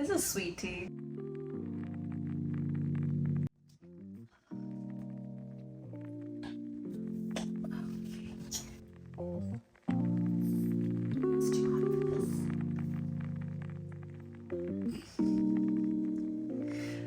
This is sweet tea. It's too hot for this.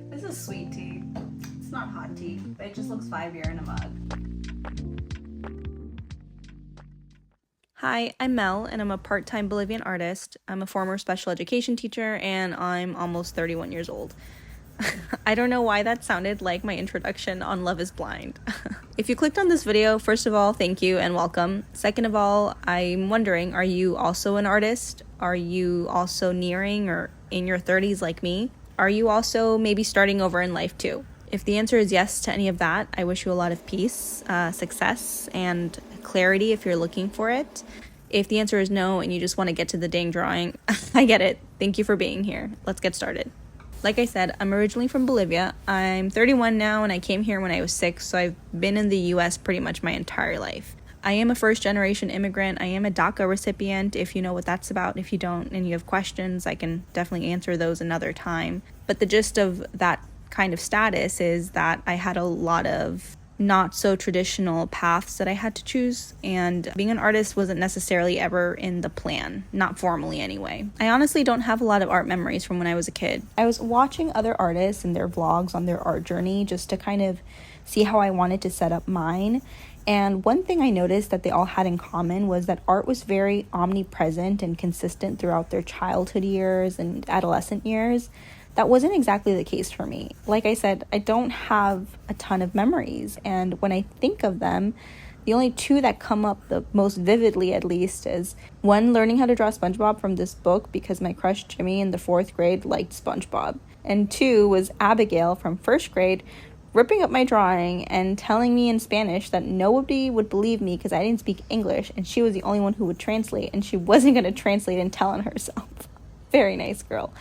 This is sweet tea. It's not hot tea, but it just looks 5-year in a mug. Hi, I'm Mel, and I'm a part-time Bolivian artist. I'm a former special education teacher, and I'm almost 31 years old. I don't know why that sounded like my introduction on Love is Blind. If you clicked on this video, first of all, thank you and welcome. Second of all, I'm wondering, are you also an artist? Are you also nearing or in your 30s like me? Are you also maybe starting over in life too? If the answer is yes to any of that, I wish you a lot of peace, success, and clarity if you're looking for it. If the answer is no and you just want to get to the dang drawing, I get it. Thank you for being here. Let's get started. Like I said, I'm originally from Bolivia. I'm 31 now and I came here when I was 6, so I've been in the US pretty much my entire life. I am a first-generation immigrant. I am a DACA recipient, if you know what that's about. If you don't and you have questions, I can definitely answer those another time. But the gist of that kind of status is that I had a lot of not so traditional paths that I had to choose, and being an artist wasn't necessarily ever in the plan, not formally anyway. I honestly don't have a lot of art memories from when I was a kid. I was watching other artists and their vlogs on their art journey just to kind of see how I wanted to set up mine. And one thing I noticed that they all had in common was that art was very omnipresent and consistent throughout their childhood years and adolescent years. That wasn't exactly the case for me. Like I said, I don't have a ton of memories, and when I think of them, the only two that come up the most vividly, at least, is one, learning how to draw SpongeBob from this book because my crush Jimmy in the 4th grade liked SpongeBob, and two was Abigail from 1st grade ripping up my drawing and telling me in Spanish that nobody would believe me because I didn't speak English, and she was the only one who would translate, and she wasn't going to translate and tell on herself. Very nice girl.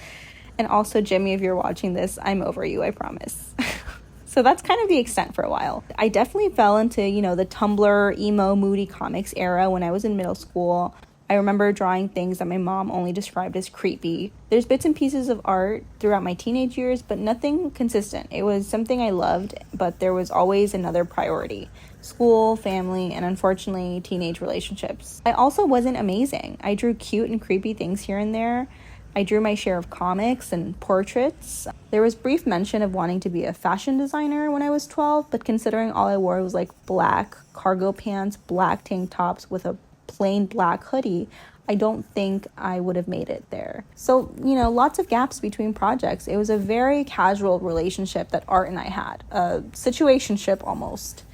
And also, Jimmy, if you're watching this, I'm over you, I promise. So that's kind of the extent for a while. I definitely fell into, the Tumblr, emo, moody comics era when I was in middle school. I remember drawing things that my mom only described as creepy. There's bits and pieces of art throughout my teenage years, but nothing consistent. It was something I loved, but there was always another priority: school, family, and unfortunately, teenage relationships. I also wasn't amazing. I drew cute and creepy things here and there. I drew my share of comics and portraits. There was brief mention of wanting to be a fashion designer when I was 12, but considering all I wore was like black cargo pants, black tank tops with a plain black hoodie, I don't think I would have made it there. So, lots of gaps between projects. It was a very casual relationship that Art and I had, a situationship almost.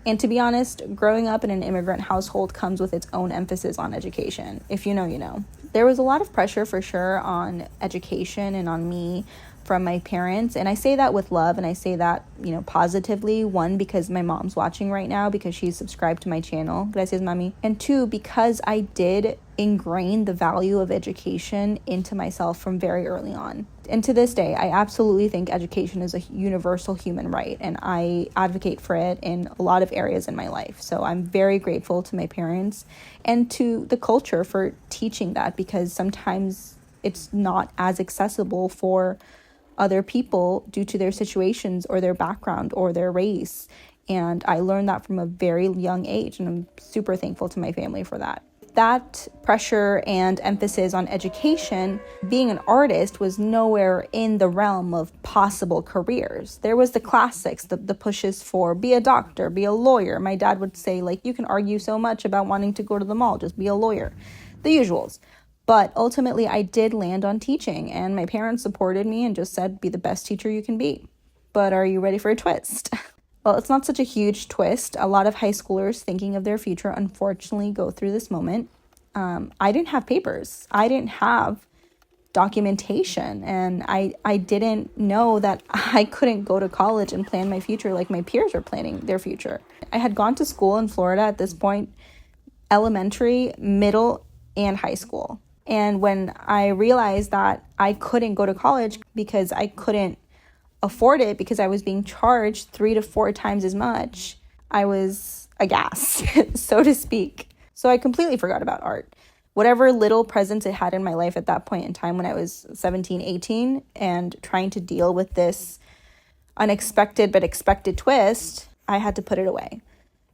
And to be honest, growing up in an immigrant household comes with its own emphasis on education. If you know, you know. There was a lot of pressure for sure on education and on me from my parents. And I say that with love, and I say that, positively. One, because my mom's watching right now because she's subscribed to my channel. Gracias, mami. And two, because I did ingrain the value of education into myself from very early on. And to this day, I absolutely think education is a universal human right, and I advocate for it in a lot of areas in my life. So I'm very grateful to my parents and to the culture for teaching that, because sometimes it's not as accessible for other people due to their situations or their background or their race. And I learned that from a very young age, and I'm super thankful to my family for that. That pressure and emphasis on education, being an artist was nowhere in the realm of possible careers. There was the classics, the pushes for be a doctor, be a lawyer. My dad would say, you can argue so much about wanting to go to the mall, just be a lawyer. The usuals. But ultimately, I did land on teaching, and my parents supported me and just said, be the best teacher you can be. But are you ready for a twist? Well, it's not such a huge twist. A lot of high schoolers thinking of their future, unfortunately, go through this moment. I didn't have papers. I didn't have documentation, and I didn't know that I couldn't go to college and plan my future like my peers were planning their future. I had gone to school in Florida at this point, elementary, middle, and high school. And when I realized that I couldn't go to college because I couldn't afford it because I was being charged 3 to 4 times as much, I was aghast, so to speak. So I completely forgot about art. whatever little presence it had in my life at that point in time when I was 17, 18, and trying to deal with this unexpected but expected twist, I had to put it away.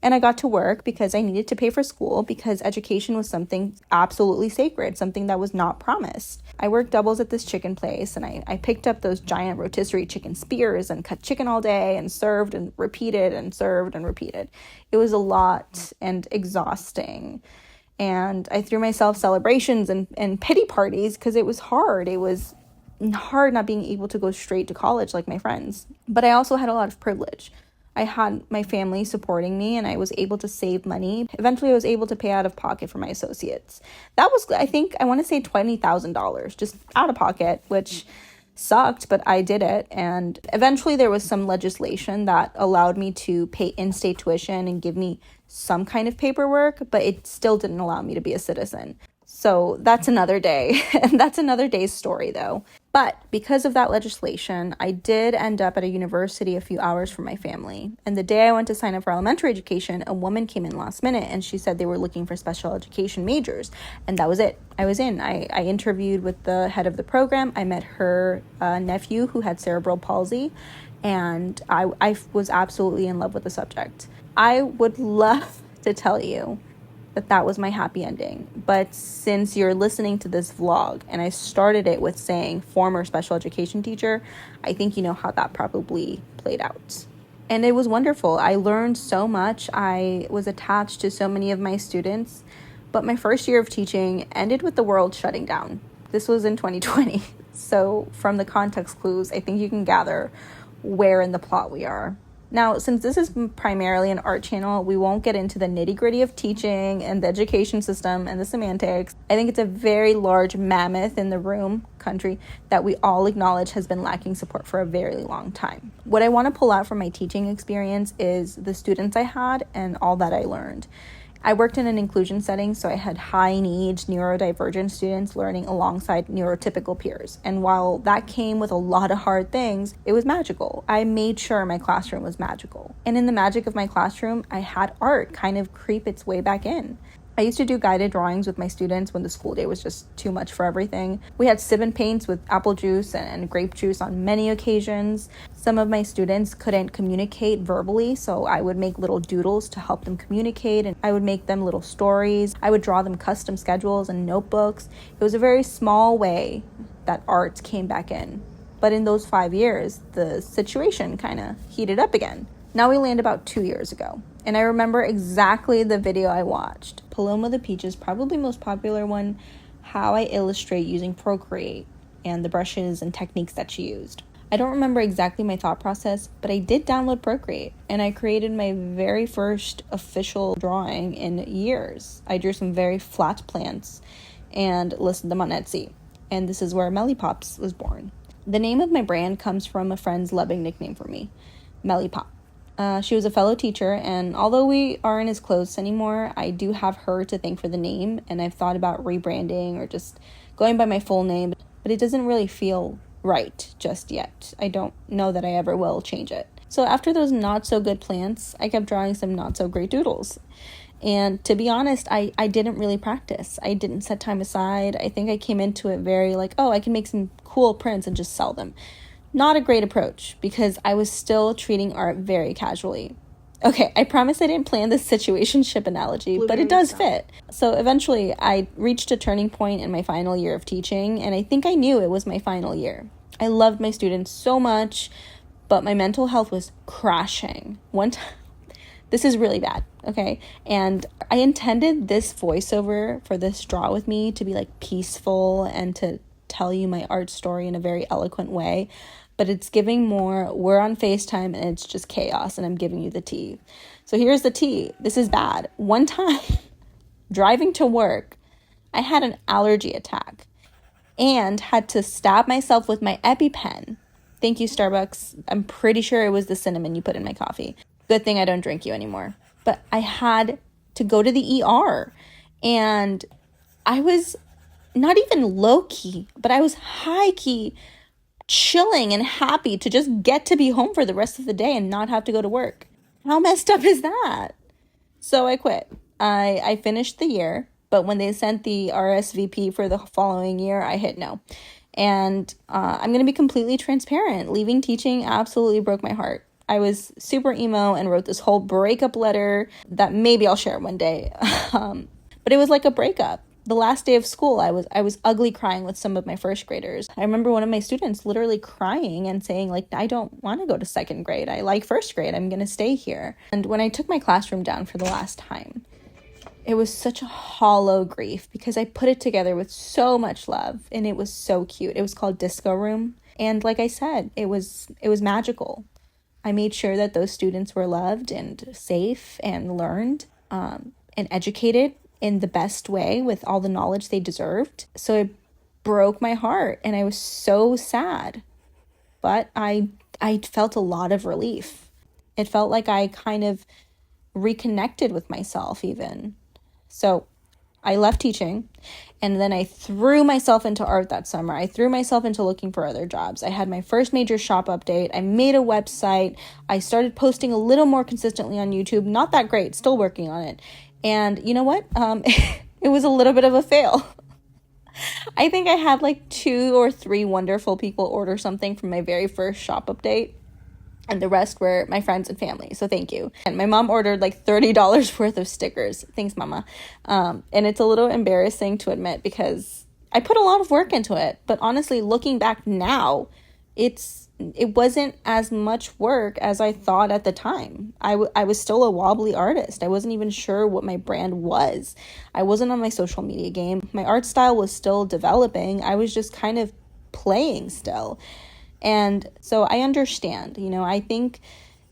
And I got to work because I needed to pay for school, because education was something absolutely sacred, something that was not promised. I worked doubles at this chicken place, and I picked up those giant rotisserie chicken spears and cut chicken all day and served and repeated and served and repeated. It was a lot and exhausting. And I threw myself celebrations and pity parties because it was hard. It was hard not being able to go straight to college like my friends. But I also had a lot of privilege. I had my family supporting me, and I was able to save money. Eventually, I was able to pay out of pocket for my associates. That was, I think, I want to say $20,000 just out of pocket, which sucked, but I did it. And eventually there was some legislation that allowed me to pay in-state tuition and give me some kind of paperwork, but it still didn't allow me to be a citizen. So that's another day. And that's another day's story, though. But because of that legislation, I did end up at a university a few hours from my family. And the day I went to sign up for elementary education, a woman came in last minute and she said they were looking for special education majors. And that was it. I was in. I interviewed with the head of the program. I met her nephew who had cerebral palsy. And I was absolutely in love with the subject. I would love to tell you that was my happy ending. But since you're listening to this vlog, and I started it with saying former special education teacher, I think you know how that probably played out. And it was wonderful. I learned so much. I was attached to so many of my students. But my first year of teaching ended with the world shutting down. This was in 2020. So from the context clues, I think you can gather where in the plot we are. Now, since this is primarily an art channel, we won't get into the nitty-gritty of teaching and the education system and the semantics. I think it's a very large mammoth in the room, country, that we all acknowledge has been lacking support for a very long time. What I want to pull out from my teaching experience is the students I had and all that I learned. I worked in an inclusion setting, so I had high needs, neurodivergent students learning alongside neurotypical peers. And while that came with a lot of hard things, it was magical. I made sure my classroom was magical. And in the magic of my classroom, I had art kind of creep its way back in. I used to do guided drawings with my students when the school day was just too much for everything. We had sip and paints with apple juice and grape juice on many occasions. Some of my students couldn't communicate verbally, so I would make little doodles to help them communicate, and I would make them little stories. I would draw them custom schedules and notebooks. It was a very small way that art came back in. But in those 5 years, the situation kind of heated up again. Now we land about 2 years ago, and I remember exactly the video I watched. Paloma the Peach's probably most popular one, how I illustrate using Procreate and the brushes and techniques that she used. I don't remember exactly my thought process, but I did download Procreate, and I created my very first official drawing in years. I drew some very flat plants and listed them on Etsy, and this is where Mellipops was born. The name of my brand comes from a friend's loving nickname for me, Mellipop. She was a fellow teacher, and although we aren't as close anymore, I do have her to thank for the name, and I've thought about rebranding or just going by my full name, but it doesn't really feel right just yet. I don't know that I ever will change it. So after those not so good plants, I kept drawing some not so great doodles. And to be honest, I didn't really practice. I didn't set time aside. I think I came into it very like, oh, I can make some cool prints and just sell them. Not a great approach, because I was still treating art very casually. Okay, I promise I didn't plan this situationship analogy, but it does fit. So eventually, I reached a turning point in my final year of teaching, and I think I knew it was my final year. I loved my students so much, but my mental health was crashing. One time, this is really bad, okay? And I intended this voiceover for this draw with me to be like peaceful and to tell you my art story in a very eloquent way, but it's giving more, we're on FaceTime and it's just chaos, and I'm giving you the tea. So here's the tea. This is bad. One time, driving to work, I had an allergy attack and had to stab myself with my EpiPen. Thank you, Starbucks. I'm pretty sure it was the cinnamon you put in my coffee. Good thing I don't drink you anymore. But I had to go to the ER, and I was not even low-key, but I was high-key chilling and happy to just get to be home for the rest of the day and not have to go to work. How messed up is that? So I quit. I finished the year, But when they sent the RSVP for the following year, I hit no. And I'm going to be completely transparent. Leaving teaching absolutely broke my heart. I was super emo and wrote this whole breakup letter that maybe I'll share one day. But it was like a breakup. The last day of school, I was ugly crying with some of my first graders. I remember one of my students literally crying and saying, like, I don't want to go to second grade. I like first grade. I'm going to stay here. And when I took my classroom down for the last time, it was such a hollow grief because I put it together with so much love and it was so cute. It was called Disco Room. And like I said, it was magical. I made sure that those students were loved and safe and learned and educated in the best way with all the knowledge they deserved. So it broke my heart and I was so sad. But I felt a lot of relief. It felt like I kind of reconnected with myself even. So I left teaching and then I threw myself into art that summer. I threw myself into looking for other jobs. I had my first major shop update. I made a website. I started posting a little more consistently on YouTube. Not that great, still working on it. And you know what? It was a little bit of a fail. I think I had like 2 or 3 wonderful people order something from my very first shop update. And the rest were my friends and family. So thank you. And my mom ordered like $30 worth of stickers. Thanks, Mama. And it's a little embarrassing to admit because I put a lot of work into it. But honestly, looking back now, it wasn't as much work as I thought at the time. I was still a wobbly artist. I wasn't even sure what my brand was. I wasn't on my social media game. My art style was still developing. I was just kind of playing still. And so I understand, I think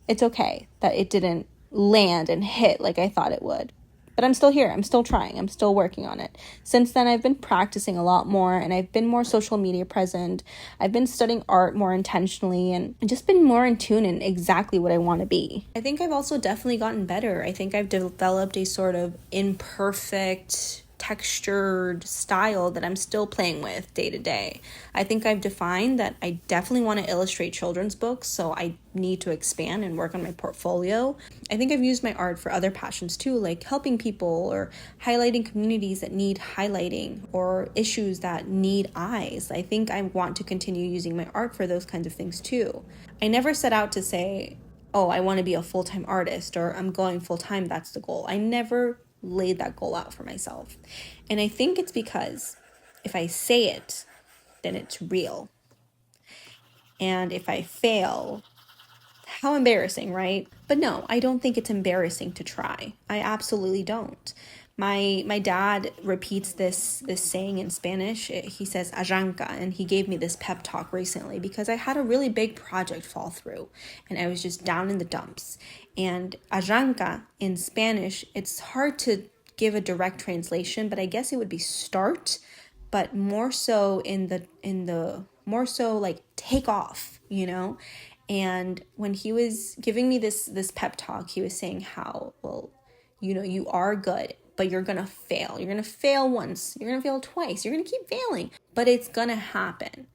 it's okay that it didn't land and hit like I thought it would. But I'm still here. I'm still trying. I'm still working on it. Since then, I've been practicing a lot more and I've been more social media present. I've been studying art more intentionally and just been more in tune in exactly what I want to be. I think I've also definitely gotten better. I think I've developed a sort of imperfect, textured style that I'm still playing with day to day. I think I've defined that I definitely want to illustrate children's books, so I need to expand and work on my portfolio. I think I've used my art for other passions too, like helping people or highlighting communities that need highlighting or issues that need eyes. I think I want to continue using my art for those kinds of things too. I never set out to say, oh, I want to be a full-time artist or I'm going full-time, that's the goal. I never laid that goal out for myself. And I think it's because if I say it, then it's real. And if I fail, how embarrassing, right? But no, I don't think it's embarrassing to try. I absolutely don't. My dad repeats this saying in Spanish. He says arranca, and he gave me this pep talk recently because I had a really big project fall through and I was just down in the dumps. And arranca in Spanish, it's hard to give a direct translation, but I guess it would be start, but more so in the more so like take off, And when he was giving me this pep talk, he was saying how, well, you are good, but you're going to fail. You're going to fail once. You're going to fail twice. You're going to keep failing, but it's going to happen.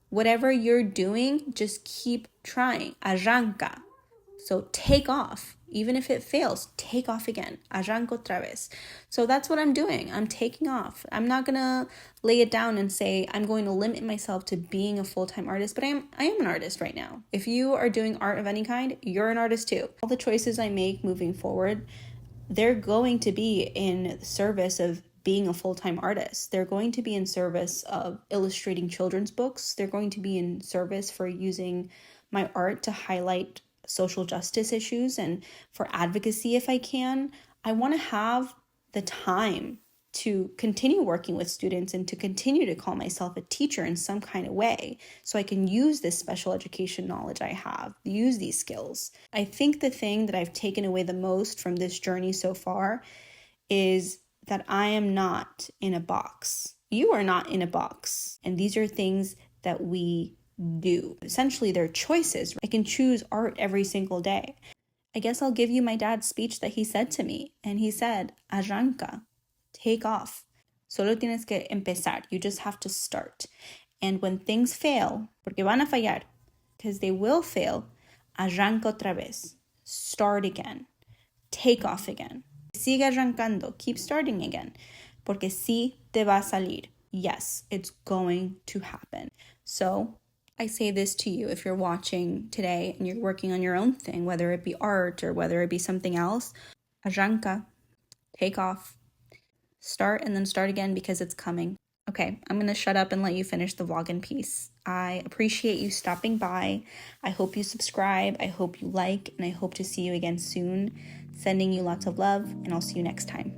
Whatever you're doing, just keep trying. Arranca. So take off. Even if it fails, take off again. Arranco otra vez. So that's what I'm doing. I'm taking off. I'm not going to lay it down and say I'm going to limit myself to being a full-time artist, but I am an artist right now. If you are doing art of any kind, you're an artist too. All the choices I make moving forward, they're going to be in service of being a full-time artist. They're going to be in service of illustrating children's books. They're going to be in service for using my art to highlight social justice issues and for advocacy if I can. I want to have the time to continue working with students and to continue to call myself a teacher in some kind of way so I can use this special education knowledge I have, use these skills. I think the thing that I've taken away the most from this journey so far is that I am not in a box. You are not in a box. And these are things that we do. Essentially, they're choices. I can choose art every single day. I guess I'll give you my dad's speech that he said to me. And he said, arranca, take off. Solo tienes que empezar. You just have to start. And when things fail, porque van a fallar, because they will fail, arranca otra vez. Start again. Take off again. Sigue arrancando. Keep starting again. porque sí te va a salir. Yes, it's going to happen. So I say this to you if you're watching today and you're working on your own thing, whether it be art or whether it be something else, arranca, take off, start and then start again because it's coming. Okay, I'm going to shut up and let you finish the vlog in peace. I appreciate you stopping by. I hope you subscribe. I hope you like, and I hope to see you again soon. Sending you lots of love, and I'll see you next time.